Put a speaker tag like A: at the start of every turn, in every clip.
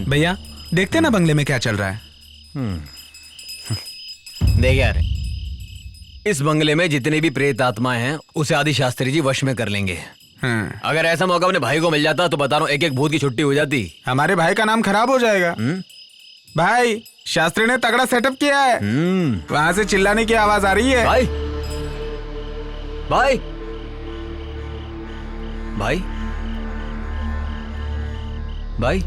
A: भैया देखते ना बंगले में क्या चल रहा है।
B: देख यार, इस बंगले में जितने भी प्रेत आत्माएं हैं उसे आदि शास्त्री जी वश में कर लेंगे। अगर ऐसा मौका अपने भाई को मिल जाता तो बता रहा हूँ एक एक भूत की छुट्टी हो जाती।
A: हमारे भाई का नाम खराब हो जाएगा। भाई शास्त्री ने तगड़ा सेटअप किया है। वहां से चिल्लाने की आवाज आ रही है।
B: भाई भाई भाई भाई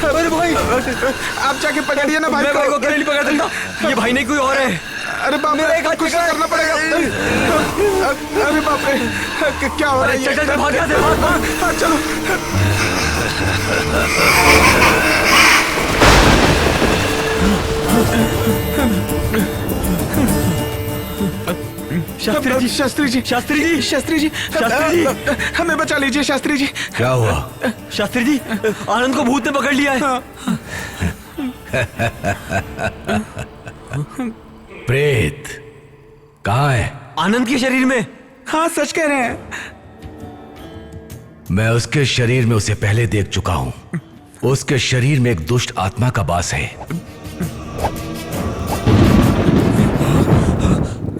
A: अरे भाई आप जाके पकड़िए ना भाई
B: मैं भाई को अकेले नहीं पकड़ सकता। ये भाई नहीं कोई और है।
A: अरे बाप रे, कुछ करना पड़ेगा। अरे बाप रे, क्या हो रहा है?
B: चल चल भाग यहाँ से, भाग।
A: चलो। शास्त्री जी, शास्त्री जी, शास्त्री जी, शास्त्री जी, शास्त्री जी, हमें बचा लीजिए शास्त्री जी।
C: क्या हुआ?
B: शास्त्री जी, आनंद को भूत ने पकड़ लिया है।
C: प्रेत कहाँ है?
B: आनंद के शरीर में।
A: हाँ सच कह रहे हैं।
C: मैं उसके शरीर में उसे पहले देख चुका हूं। उसके शरीर में एक दुष्ट आत्मा का वास है।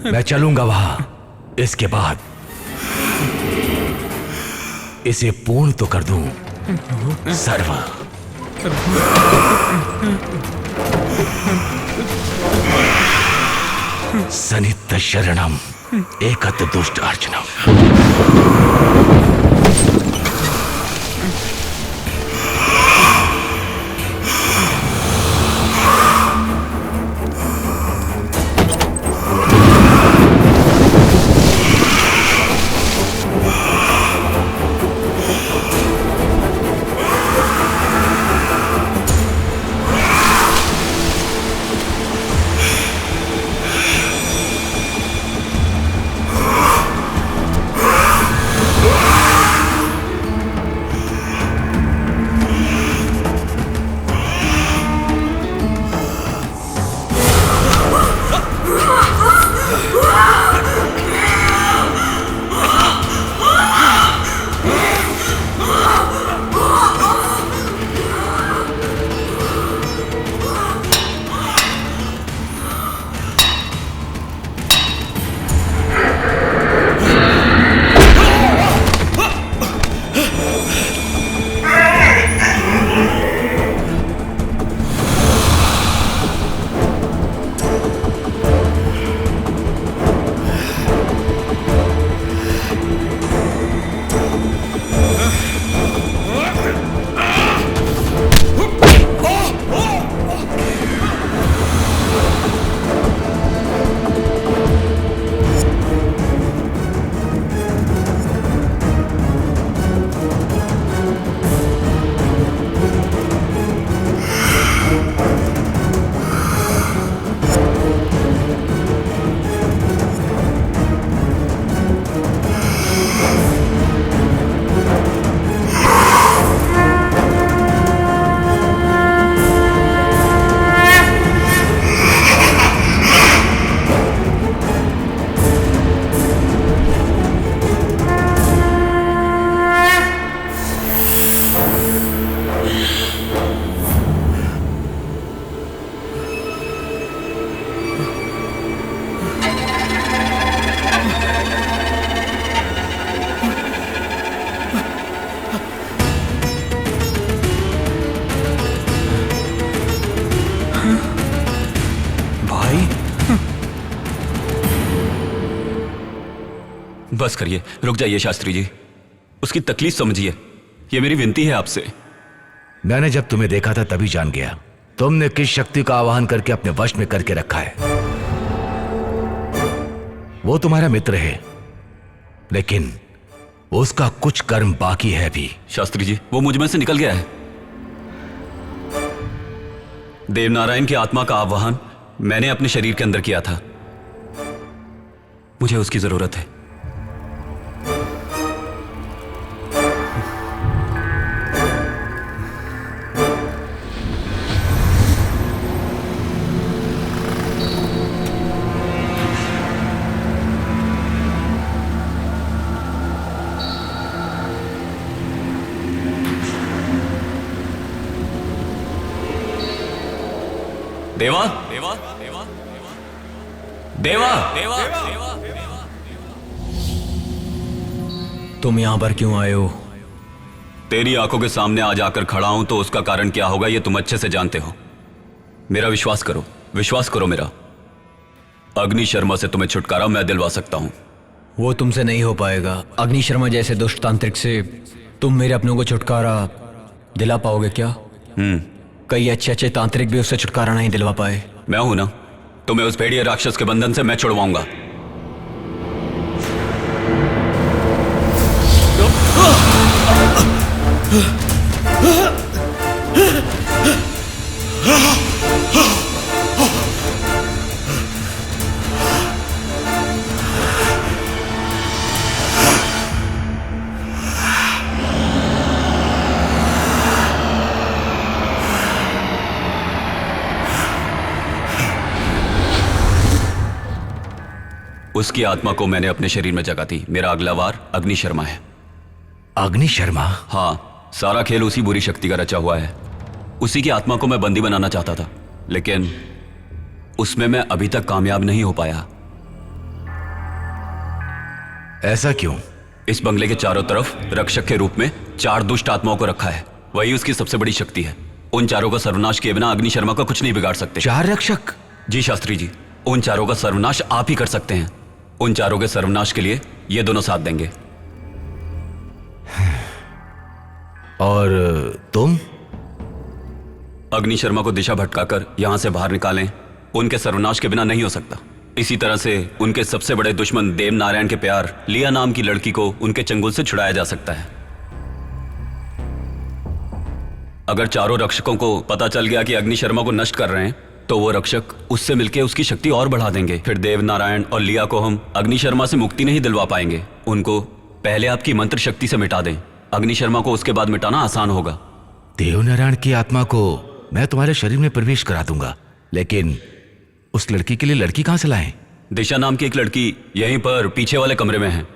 C: मैं चलूंगा वहां। इसके बाद इसे पूर्ण तो कर दूं। सर्व सनित शरणम एकत दुष्ट अर्चनम।
D: बस करिए, रुक जाइए शास्त्री जी। उसकी तकलीफ समझिए, ये मेरी विनती है आपसे।
C: मैंने जब तुम्हें देखा था तभी जान गया तुमने किस शक्ति का आवाहन करके अपने वश में करके रखा है। वो तुम्हारा मित्र है, लेकिन उसका कुछ कर्म बाकी है भी।
D: शास्त्री जी, वो मुझ में से निकल गया है। देवनारायण की आत्मा का आवाहन मैंने अपने शरीर के अंदर किया था। मुझे उसकी जरूरत है। देवा देवा देवा देवा देवा
B: तुम यहाँ पर क्यों आए हो?
D: तेरी आंखों के सामने आज आकर खड़ा हूं तो उसका कारण क्या होगा ये तुम अच्छे से जानते हो। मेरा विश्वास करो मेरा। अग्नि शर्मा से तुम्हें छुटकारा मैं दिलवा सकता हूं।
B: वो तुमसे नहीं हो पाएगा। अग्नि शर्मा जैसे दुष्ट तांत्रिक से तुम मेरे अपनों को छुटकारा दिला पाओगे क्या? कई अच्छे अच्छे तांत्रिक भी उससे छुटकारा नहीं दिलवा पाए।
D: मैं हूं ना, तुम्हें उस भेड़िए राक्षस के बंधन से मैं छुड़वाऊंगा। उसकी आत्मा को मैंने अपने शरीर में जगा दी। मेरा अगला वार अग्नि शर्मा है।
C: अग्नि शर्मा?
D: हाँ, सारा खेल उसी बुरी शक्ति का रचा हुआ है। उसी की आत्मा को मैं बंदी बनाना चाहता था, लेकिन उसमें मैं अभी तक कामयाब नहीं हो पाया।
C: ऐसा क्यों?
D: इस बंगले के चारों तरफ रक्षक के रूप में 4 दुष्ट आत्माओं को रखा है। वही उसकी सबसे बड़ी शक्ति है। उन चारों का सर्वनाश किए बिना अग्नि शर्मा का कुछ नहीं बिगाड़ सकते।
C: 4 रक्षक?
D: जी शास्त्री जी, उन चारों का सर्वनाश आप ही कर सकते हैं। उन चारों के सर्वनाश के लिए ये दोनों साथ देंगे।
C: और तुम?
D: अग्नि शर्मा को दिशा भटकाकर यहां से बाहर निकालें। उनके सर्वनाश के बिना नहीं हो सकता। इसी तरह से उनके सबसे बड़े दुश्मन देव नारायण के प्यार लिया नाम की लड़की को उनके चंगुल से छुड़ाया जा सकता है। अगर चारों रक्षकों को पता चल गया कि अग्नि शर्मा को नष्ट कर रहे हैं, तो वो रक्षक उससे मिलकर उसकी शक्ति और बढ़ा देंगे। फिर देव नारायण और लिया को हम अग्नि शर्मा से मुक्ति नहीं दिलवा पाएंगे। उनको पहले आपकी मंत्र शक्ति से मिटा दें। अग्नि शर्मा को उसके बाद मिटाना आसान होगा।
C: देवनारायण की आत्मा को मैं तुम्हारे शरीर में प्रवेश करा दूंगा, लेकिन उस लड़की के लिए लड़की कहां से लाएं?
D: दिशा नाम की एक लड़की यहीं पर पीछे वाले कमरे में है।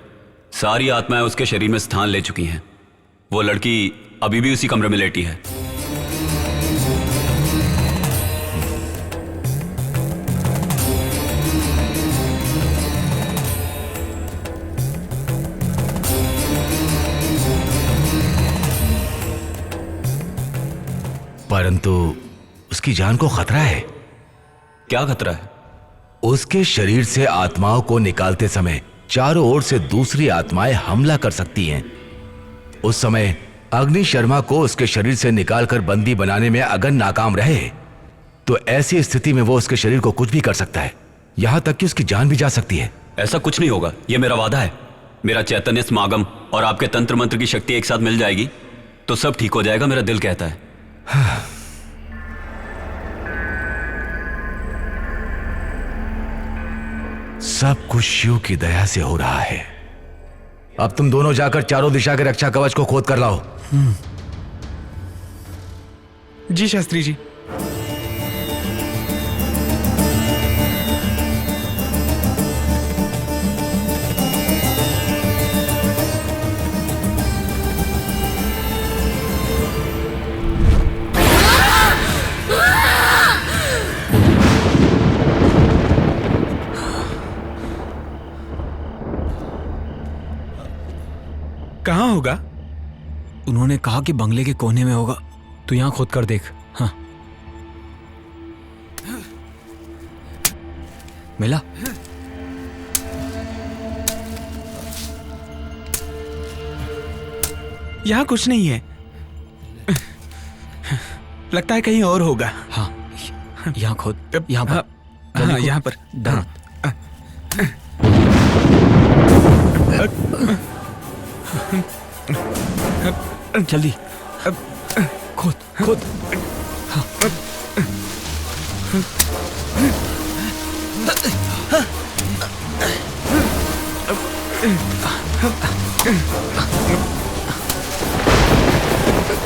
D: सारी आत्माएं उसके शरीर में स्थान ले चुकी हैं। वो लड़की अभी भी उसी कमरे में लेटी है।
C: परंतु उसकी जान को खतरा है।
D: क्या खतरा है?
C: उसके शरीर से आत्माओं को निकालते समय चारों ओर से दूसरी आत्माएं हमला कर सकती हैं। उस समय अग्नि शर्मा को उसके शरीर से निकालकर बंदी बनाने में अगर नाकाम रहे, तो ऐसी स्थिति में वो उसके शरीर को कुछ भी कर सकता है, यहां तक कि उसकी जान भी जा सकती है।
D: ऐसा कुछ नहीं होगा, यह मेरा वादा है। मेरा चैतन्य समागम और आपके तंत्र मंत्र की शक्ति एक साथ मिल जाएगी तो सब ठीक हो जाएगा, मेरा दिल कहता है।
C: सब कुछ शिव की दया से हो रहा है। अब तुम दोनों जाकर चारों दिशा के रक्षा कवच को खोद कर लाओ।
A: जी शास्त्री जी। कहाँ होगा?
B: उन्होंने कहा कि बंगले के कोने में होगा। तू यहां खोद कर देख। हाँ, मिला?
A: यहाँ कुछ नहीं है। लगता है कहीं और होगा।
B: हाँ, यहाँ खोद। यहाँ पर।
A: हाँ, यहाँ पर।
B: डर। जल्दी खोद खोद। हाँ।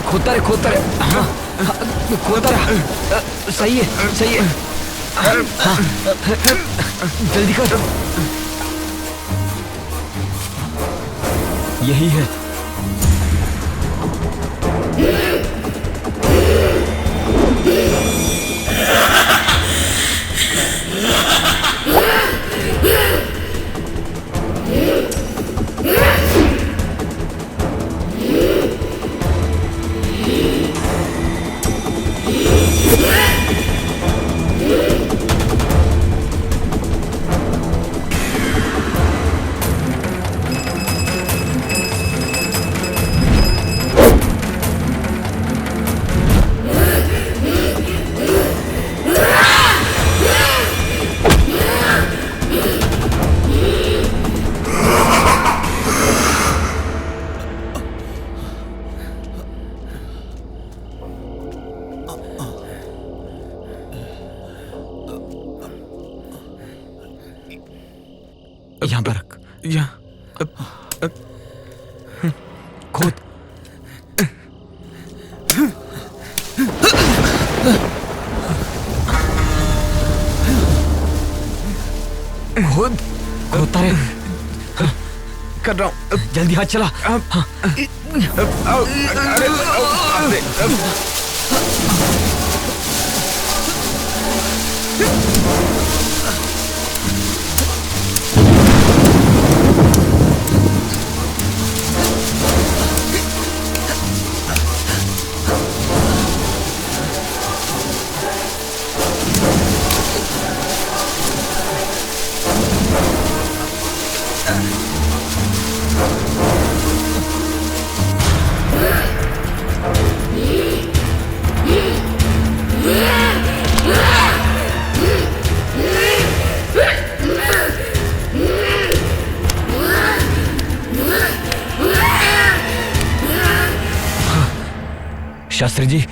B: खोदता रहे, खोदता रहे। हाँ, खोदता रहा। सही है, सही है। हाँ, जल्दी कर। यही है। यहाँ पर रख।
A: यहाँ
B: खोद। खोद खोदता रहे।
A: कर रहा हूँ।
B: जल्दी हाथ चला। शास्त्री जी,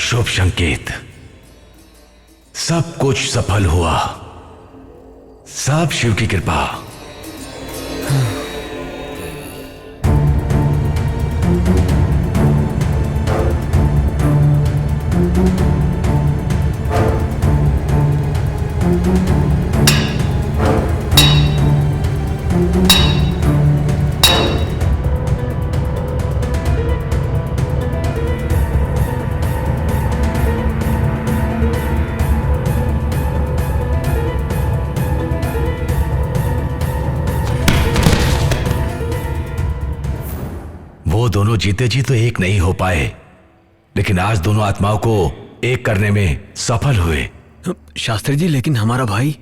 C: शुभ संकेत। सब कुछ सफल हुआ। सब शिव की कृपा। वो दोनों जीते जी तो एक नहीं हो पाए, लेकिन आज दोनों आत्माओं को एक करने में सफल हुए।
B: शास्त्री जी, लेकिन हमारा भाई।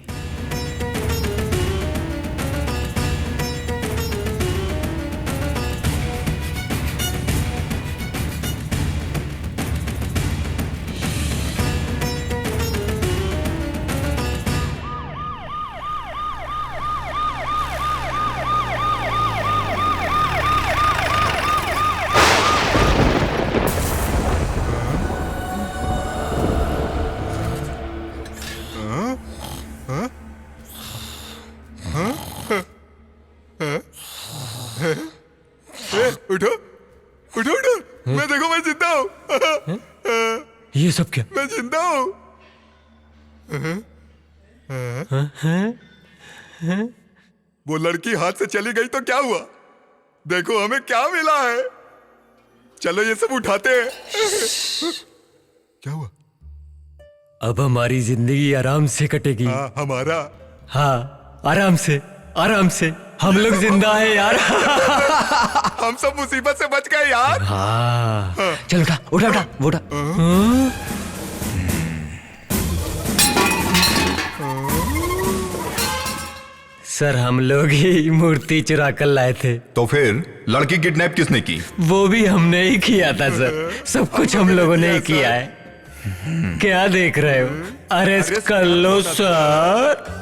A: उठो उठो उठो, मैं देखो, मैं जिंदा हूँ।
B: ये सब क्या?
A: मैं जिंदा हूँ। वो लड़की हाथ से चली गई तो क्या हुआ? देखो हमें क्या मिला है। चलो ये सब उठाते हैं। क्या हुआ?
B: अब हमारी जिंदगी आराम से कटेगी।
A: हाँ, हमारा।
B: हाँ, आराम से, आराम से। हम लोग जिंदा है यार।
A: हम सब मुसीबत से बच गए यार।
B: हाँ, चल उठा उठा उठा उठा। सर, हम लोग ही मूर्ति चुरा कर लाए थे।
E: तो फिर लड़की किडनैप किसने की?
B: वो भी हमने ही किया था सर। सब कुछ हम लोगों ने ही किया है। क्या देख रहे हो? अरेस्ट कर लो सर।